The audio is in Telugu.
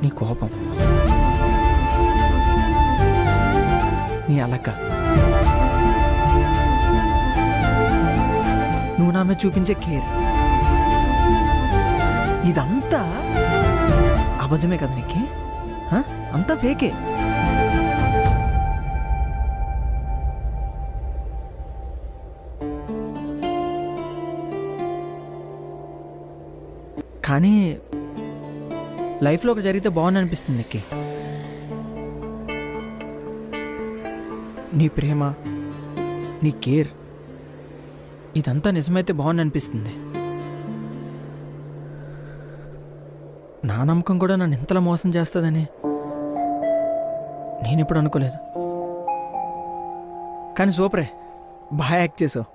నీ కోపం, నీ అలక, నువ్వు నా మీద చూపించే కేర్, ఇదంతా అబద్ధమే కదా నీకే? అంతా ఫేకే. కానీ లైఫ్లో ఒక జరిగితే బాగుంది అనిపిస్తుంది నీకే. నీ ప్రేమ, నీ కేర్, ఇదంతా నిజమైతే బాగుంది అనిపిస్తుంది. నా నమ్మకం కూడా నన్ను ఇంతలా మోసం చేస్తుందని నేను ఎప్పుడు అనుకోలేదు. కానీ సూపరే, బాగా యాక్ట్ చేసావు.